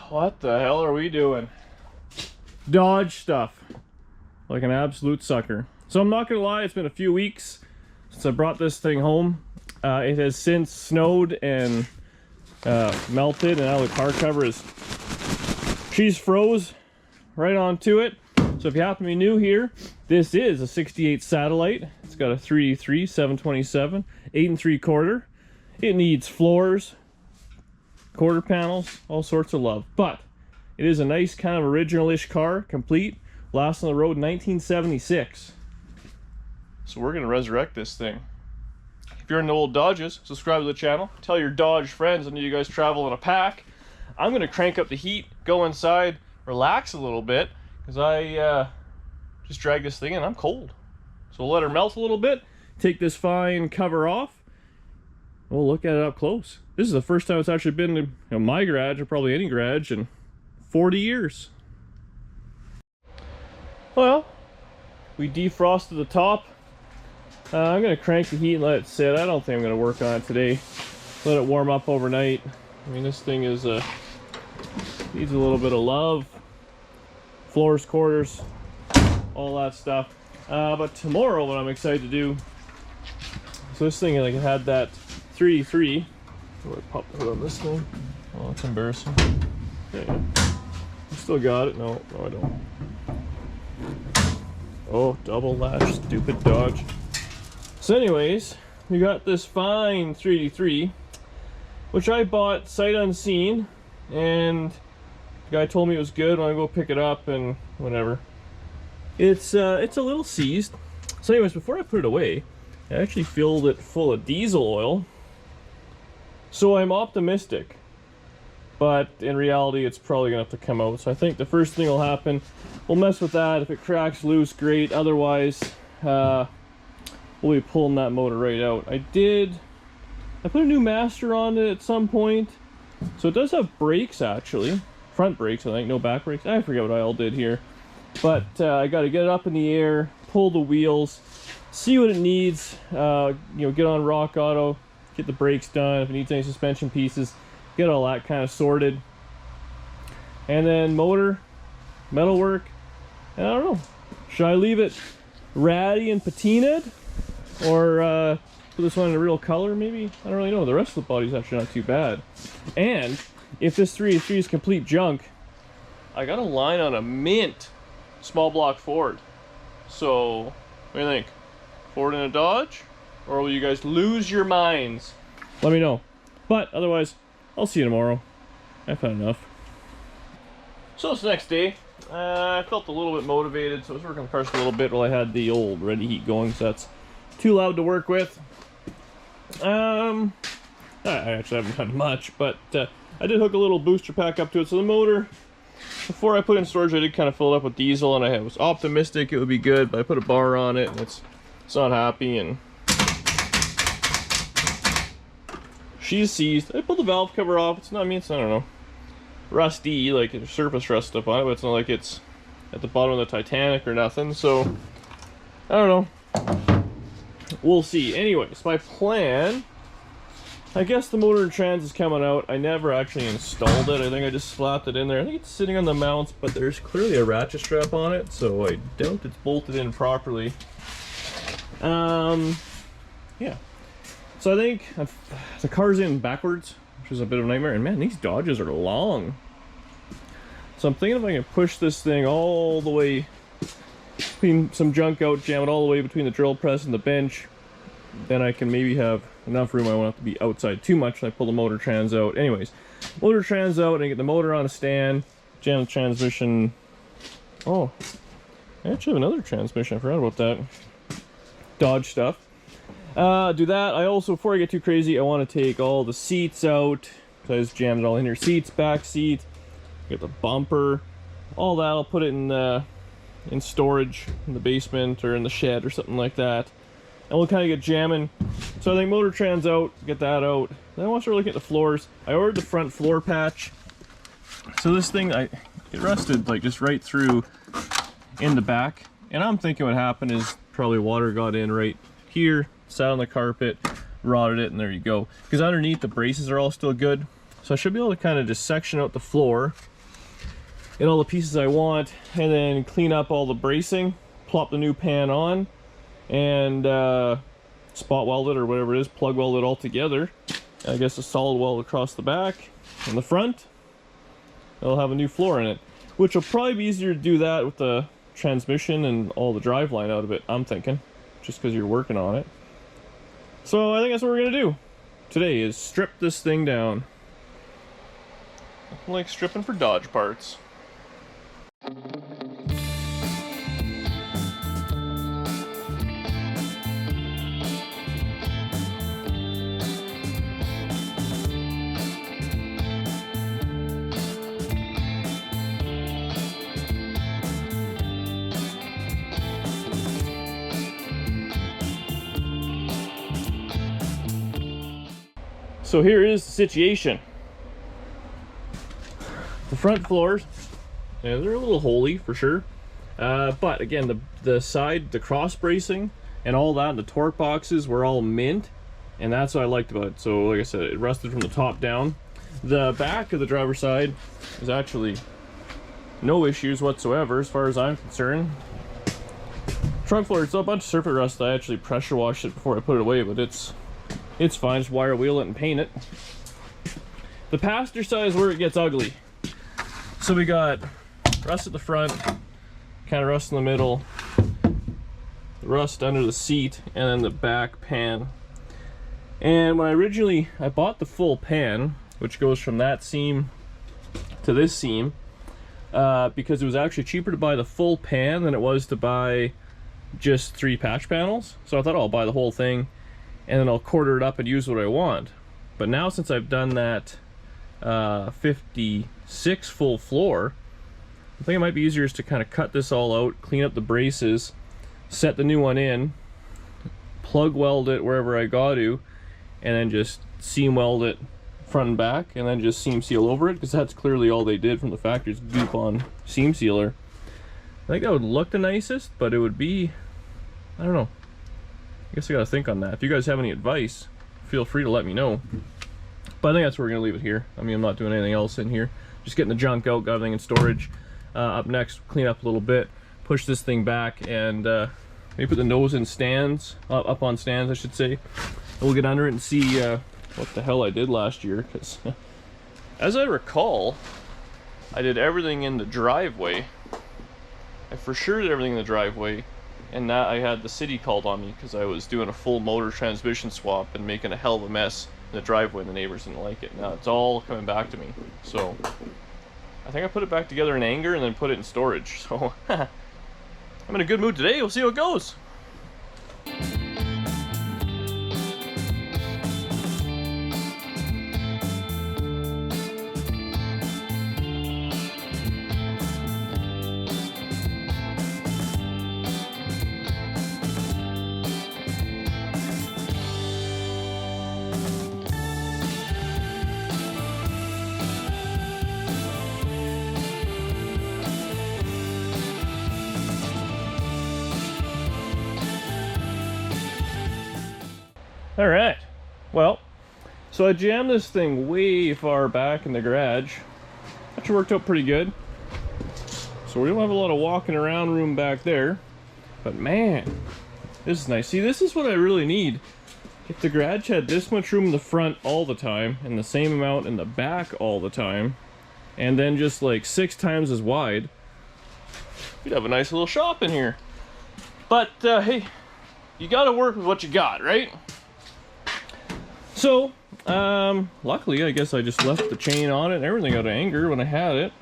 What the hell are we doing? Dodge stuff. Like an absolute sucker. So I'm not gonna lie, it's been a few weeks since I brought this thing home. It has since snowed and melted, and now the car cover is she's froze right onto it. So if you happen to be new here, this is a 68 satellite. It's got a 3D3 727 8 3/4. It needs floors, quarter panels, all sorts of love, but it is a nice kind of original-ish car, complete, last on the road in 1976. So we're gonna resurrect this thing. If you're into old Dodges, subscribe to the channel, tell your Dodge friends. I know you guys travel in a pack. I'm gonna crank up the heat, go inside, relax a little bit, because I just dragged this thing in. I'm cold. So we'll let her melt a little bit, take this fine cover off. We'll look at it up close. This is the first time it's actually been in my garage, or probably any garage, in 40 years. Well, we defrosted the top. I'm going to crank the heat and let it sit. I don't think I'm going to work on it today. Let it warm up overnight. I mean, this thing is needs a little bit of love. Floors, quarters, all that stuff. But tomorrow, what I'm excited to do, so this thing, like, it had that 3D3. Oh, I popped the hood on this thing. Oh, that's embarrassing. Yeah. I still got it. No, I don't. Oh, double lash, stupid Dodge. So anyways, we got this fine 3D3, which I bought sight unseen, and the guy told me it was good when I go pick it up and whatever. It's a little seized. So anyways, before I put it away, I actually filled it full of diesel oil. So I'm optimistic, but in reality it's probably gonna have to come out. So I think the first thing will happen, we'll mess with that. If it cracks loose, great. Otherwise, we'll be pulling that motor right out. I put a new master on it at some point. So it does have brakes, actually. Front brakes, I think, no back brakes. I forget what I all did here. But I gotta get it up in the air, pull the wheels, see what it needs, you know, get on Rock Auto, get the brakes done, if it needs any suspension pieces, get all that kind of sorted. And then motor, metal work, and I don't know, should I leave it ratty and patinaed, or put this one in a real color maybe? I don't really know. The rest of the body's actually not too bad. And if this 383 is complete junk, I got a line on a mint small block Ford. So what do you think? Ford in a Dodge? Or will you guys lose your minds? Let me know. But otherwise, I'll see you tomorrow. I've had enough. So it's the next day. I felt a little bit motivated, so I was working on the cars for a little bit while I had the old ready heat going, so that's too loud to work with. I actually haven't done much, but I did hook a little booster pack up to it. So the motor, before I put it in storage, I did kind of fill it up with diesel, and I was optimistic it would be good, but I put a bar on it, and it's not happy, and she's seized. I pulled the valve cover off. It's not, I mean, it's, I don't know, rusty, like there's surface rust stuff on it, but it's not like it's at the bottom of the Titanic or nothing, so I don't know. We'll see. Anyways, my plan, I guess the motor and trans is coming out. I never actually installed it. I think I just slapped it in there. I think it's sitting on the mounts, but there's clearly a ratchet strap on it, so I doubt it's bolted in properly. Yeah. So I think the car's in backwards, which is a bit of a nightmare. And man, these Dodges are long. So I'm thinking if I can push this thing all the way, clean some junk out, jam it all the way between the drill press and the bench, then I can maybe have enough room. I won't have to be outside too much when I pull the motor trans out. Anyways, motor trans out, and I get the motor on a stand, jam the transmission. Oh, I actually have another transmission. I forgot about that. Dodge stuff. Do that. I also, before I get too crazy, I want to take all the seats out. So I just jammed it all in here. Seats, back seat, get the bumper, all that. I'll put it in storage in the basement or in the shed or something like that. And we'll kind of get jamming. So I think motor trans out, get that out. Then I want to start looking at the floors. I ordered the front floor patch. So this thing, it rusted like just right through in the back. And I'm thinking what happened is probably water got in right here, sat on the carpet, rotted it, and there you go. Because underneath the braces are all still good. So I should be able to kind of just section out the floor, get all the pieces I want, and then clean up all the bracing, plop the new pan on, and spot weld it or whatever it is, plug weld it all together. And I guess a solid weld across the back and the front. It'll have a new floor in it, which will probably be easier to do that with the transmission and all the drive line out of it, I'm thinking, just because you're working on it. So I think that's what we're gonna do today, is strip this thing down. Nothing like stripping for Dodge parts. So here is the situation. The front floors, yeah, they're a little holy for sure. But again, the side, the cross bracing and all that, and the torque boxes were all mint, and that's what I liked about it. So like I said, it rusted from the top down. The back of the driver's side is actually no issues whatsoever as far as I'm concerned. Trunk floor, it's a bunch of surface rust. I actually pressure washed it before I put it away, but it's fine. Just wire wheel it and paint it. The passenger side is where it gets ugly. So we got rust at the front, kind of rust in the middle, rust under the seat, and then the back pan. And when I bought the full pan, which goes from that seam to this seam, because it was actually cheaper to buy the full pan than it was to buy just 3 patch panels. So I thought, oh, I'll buy the whole thing and then I'll quarter it up and use what I want. But now, since I've done that 56 full floor, I think it might be easier just to kind of cut this all out, clean up the braces, set the new one in, plug weld it wherever I got to, and then just seam weld it front and back, and then just seam seal over it, because that's clearly all they did from the factory's goop on seam sealer. I think that would look the nicest, but it would be, I don't know. I guess I gotta think on that. If you guys have any advice, feel free to let me know. But I think that's where we're gonna leave it here. I mean, I'm not doing anything else in here. Just getting the junk out, got everything in storage. Up next, clean up a little bit, push this thing back, and maybe put the nose in stands, up on stands, I should say. And we'll get under it and see what the hell I did last year, because as I recall, I did everything in the driveway. I for sure did everything in the driveway. And now I had the city called on me because I was doing a full motor transmission swap and making a hell of a mess in the driveway, and the neighbors didn't like it. Now it's all coming back to me. So I think I put it back together in anger and then put it in storage. So I'm in a good mood today. We'll see how it goes. All right, well, so I jammed this thing way far back in the garage. Actually worked out pretty good. So we don't have a lot of walking around room back there, but man, this is nice. See, this is what I really need. If the garage had this much room in the front all the time and the same amount in the back all the time, and then just like 6 times as wide, we'd have a nice little shop in here. But hey, you gotta work with what you got, right? So, luckily, I guess I just left the chain on it and everything out of anger when I had it.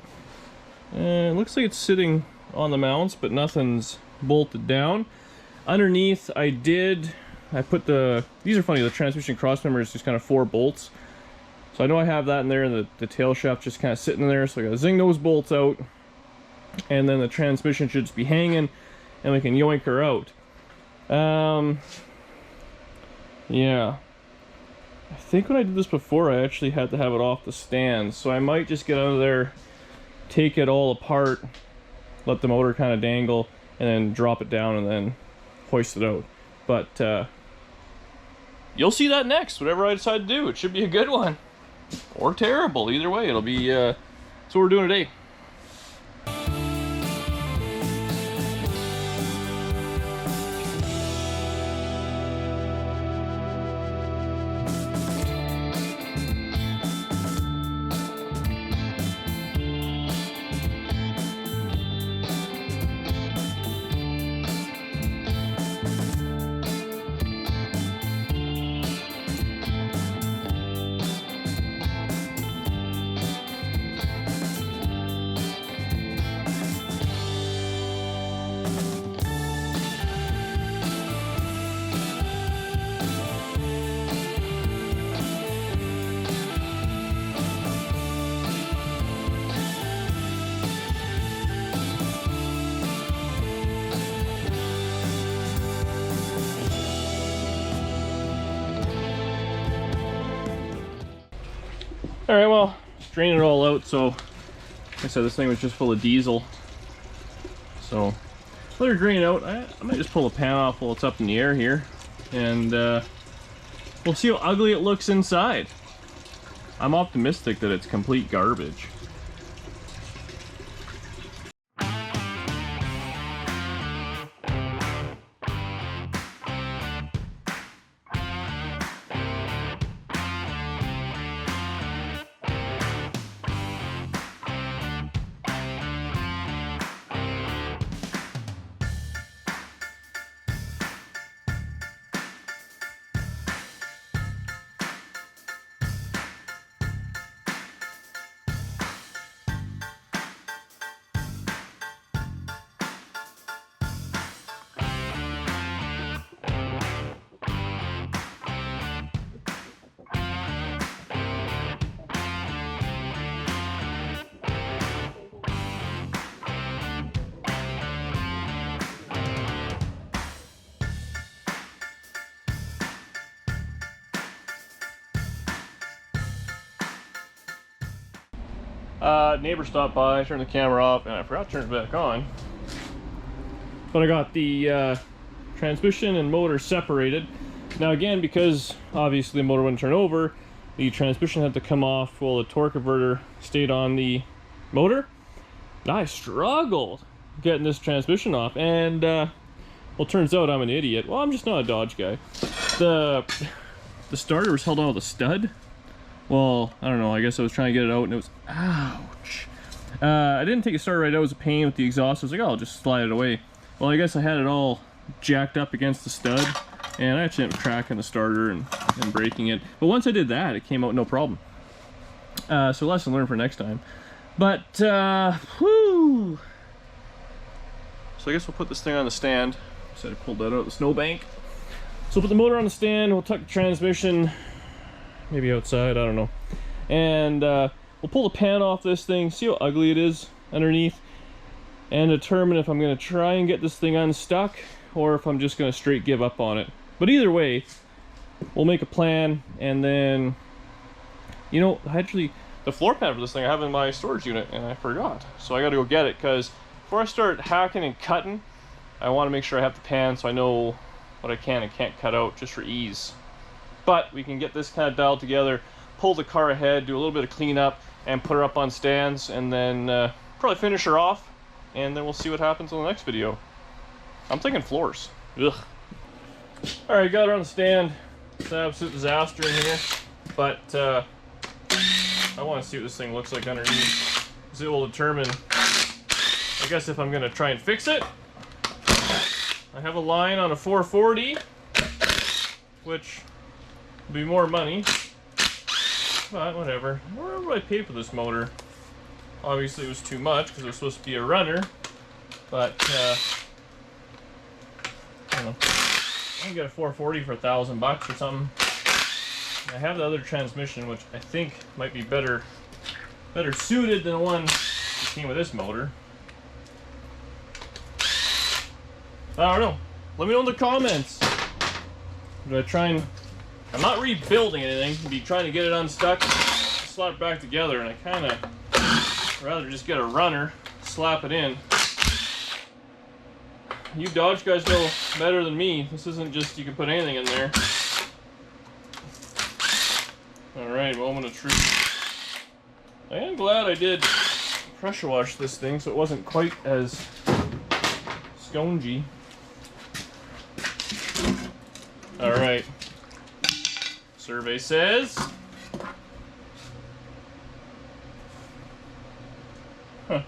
And it looks like it's sitting on the mounts, but nothing's bolted down. Underneath, I put these are funny, the transmission cross member is just kind of 4 bolts. So I know I have that in there, and the tail shaft just kind of sitting in there, so I gotta zing those bolts out. And then the transmission should just be hanging, and we can yoink her out. Yeah. I think when I did this before, I actually had to have it off the stand, so I might just get under there, take it all apart, let the motor kind of dangle, and then drop it down and then hoist it out. But you'll see that next, whatever I decide to do. It should be a good one. Or terrible, either way. It'll be, that's what we're doing today. Alright, well, just drain it all out. So, like I said, this thing was just full of diesel. So, let her drain out. I might just pull the pan off while it's up in the air here. And we'll see how ugly it looks inside. I'm optimistic that it's complete garbage. Neighbor stopped by, turned the camera off, and I forgot to turn it back on. But I got the transmission and motor separated. Now again, because obviously the motor wouldn't turn over, the transmission had to come off while the torque converter stayed on the motor. And I struggled getting this transmission off, and well, turns out I'm an idiot. Well, I'm just not a Dodge guy. The starter was held on with a stud. Well, I don't know, I guess I was trying to get it out and it was, ouch. I didn't take it started right out, it was a pain with the exhaust. I was like, oh, I'll just slide it away. Well, I guess I had it all jacked up against the stud, and I actually ended up tracking the starter and breaking it. But once I did that, it came out no problem. So lesson learned for next time. But, whew. So I guess we'll put this thing on the stand. So I pulled that out of the snowbank. So we'll put the motor on the stand, we'll tuck the transmission maybe outside, I don't know. And we'll pull the pan off this thing, see how ugly it is underneath, and determine if I'm going to try and get this thing unstuck or if I'm just going to straight give up on it. But either way, we'll make a plan, and then, you know, actually, the floor pan for this thing I have in my storage unit, and I forgot. So I got to go get it, because before I start hacking and cutting, I want to make sure I have the pan so I know what I can and can't cut out, just for ease. But we can get this kind of dialed together, pull the car ahead, do a little bit of cleanup, and put her up on stands, and then probably finish her off, and then we'll see what happens in the next video. I'm thinking floors. Ugh. Alright, got her on the stand. It's an absolute disaster in here, but I want to see what this thing looks like underneath, because it will determine, I guess, if I'm going to try and fix it. I have a line on a 440, which be more money, but whatever. What do I pay for this motor? Obviously it was too much because it was supposed to be a runner, but I don't know. I can get a 440 for $1,000 or something. I have the other transmission, which I think might be better suited than the one that came with this motor. I don't know. Let me know in the comments. Do I try and... I'm not rebuilding anything. I'd be trying to get it unstuck, slap it back together, and I kind of rather just get a runner, slap it in. You Dodge guys know better than me. This isn't just you can put anything in there. Alright, moment of truth. I am glad I did pressure wash this thing so it wasn't quite as spongy. Alright. Survey says... Huh.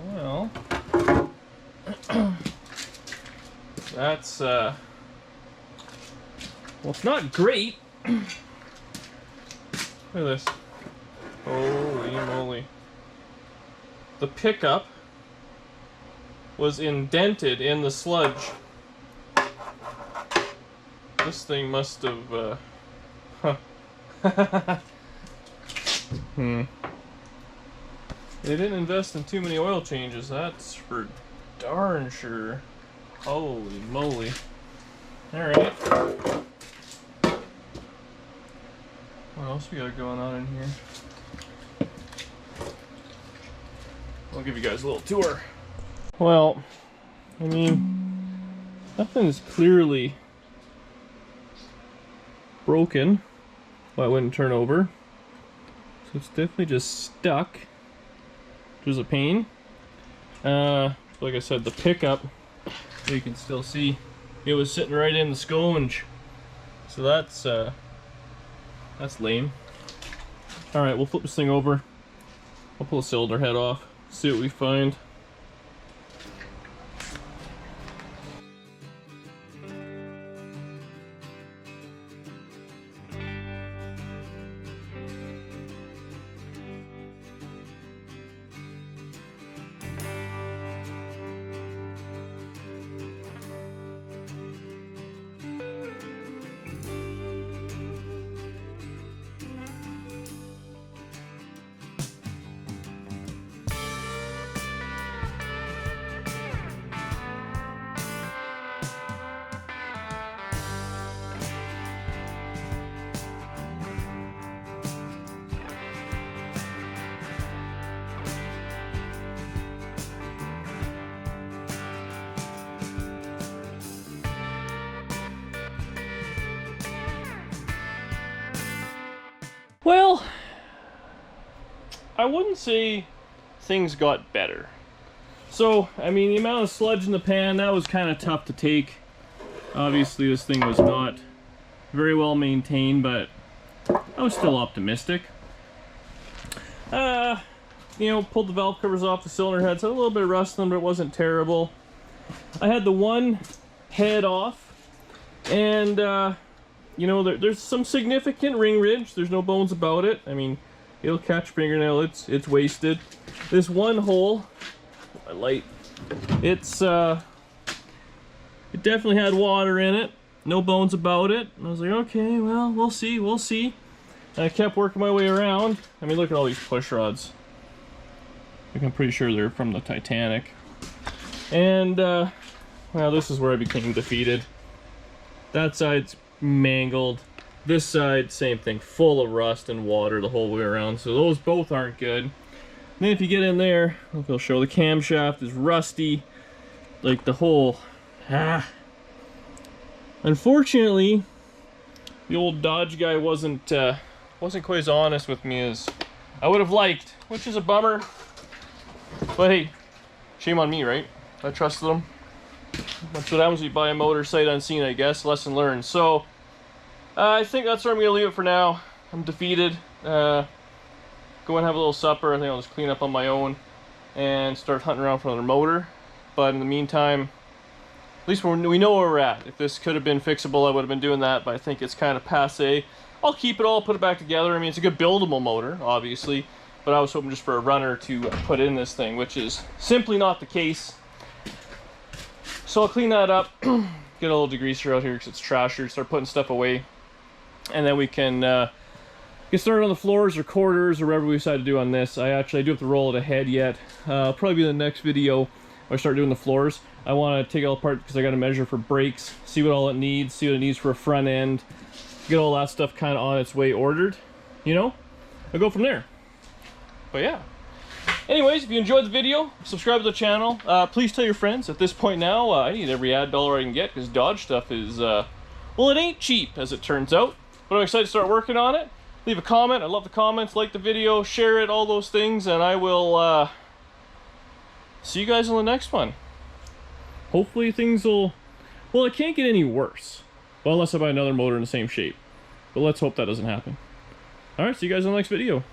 Well... that's, well, it's not great. Look at this. Holy moly. The pickup was indented in the sludge. This thing must have, huh. They didn't invest in too many oil changes, that's for darn sure. Holy moly. Alright. What else we got going on in here? I'll give you guys a little tour. Well, I mean, nothing's clearly broken. Well, it wouldn't turn over. So it's definitely just stuck, which is a pain. Like I said, the pickup, you can still see it was sitting right in the sconge. So that's lame. Alright, we'll flip this thing over. I'll pull the cylinder head off, see what we find. Well, I wouldn't say things got better. So, I mean, the amount of sludge in the pan, that was kind of tough to take. Obviously, this thing was not very well maintained, but I was still optimistic. You know, pulled the valve covers off the cylinder heads, had a little bit of rust on them, but it wasn't terrible. I had the one head off, and you know, there's some significant ring ridge. There's no bones about it. I mean, it'll catch fingernail. It's wasted. This one hole, my light, it definitely had water in it. No bones about it. And I was like, okay, well, we'll see, we'll see. And I kept working my way around. I mean, look at all these push rods. Like, I'm pretty sure they're from the Titanic. And well, this is where I became defeated. That side's mangled. This side, same thing, full of rust and water the whole way around. So those both aren't good. And then if you get in there, look, I'll show the camshaft is rusty. Like the whole, Unfortunately, the old Dodge guy wasn't quite as honest with me as I would have liked, which is a bummer. But hey, shame on me, right? I trusted him. That's what happens when you buy a motor sight unseen, I guess. Lesson learned. So, I think that's where I'm going to leave it for now. I'm defeated. Go and have a little supper. I think I'll just clean up on my own and start hunting around for another motor. But in the meantime, at least we know where we're at. If this could have been fixable, I would have been doing that, but I think it's kind of passé. I'll keep it all, put it back together. I mean, it's a good buildable motor, obviously, but I was hoping just for a runner to put in this thing, which is simply not the case. So I'll clean that up, get a little degreaser out here because it's trashed, start putting stuff away, and then we can get started on the floors or quarters or whatever we decide to do on this. I do have to roll it ahead yet. Probably be the next video when I start doing the floors. I want to take it all apart because I got to measure for brakes, see what all it needs, see what it needs for a front end, get all that stuff kind of on its way ordered, you know? I'll go from there. But yeah. Anyways, if you enjoyed the video, subscribe to the channel. Please tell your friends. At this point now, I need every ad dollar I can get because Dodge stuff is, well, it ain't cheap, as it turns out. But I'm excited to start working on it. Leave a comment. I love the comments. Like the video. Share it. All those things. And I will see you guys on the next one. Hopefully things will... Well, it can't get any worse. Well, unless I buy another motor in the same shape. But let's hope that doesn't happen. Alright, see you guys in the next video.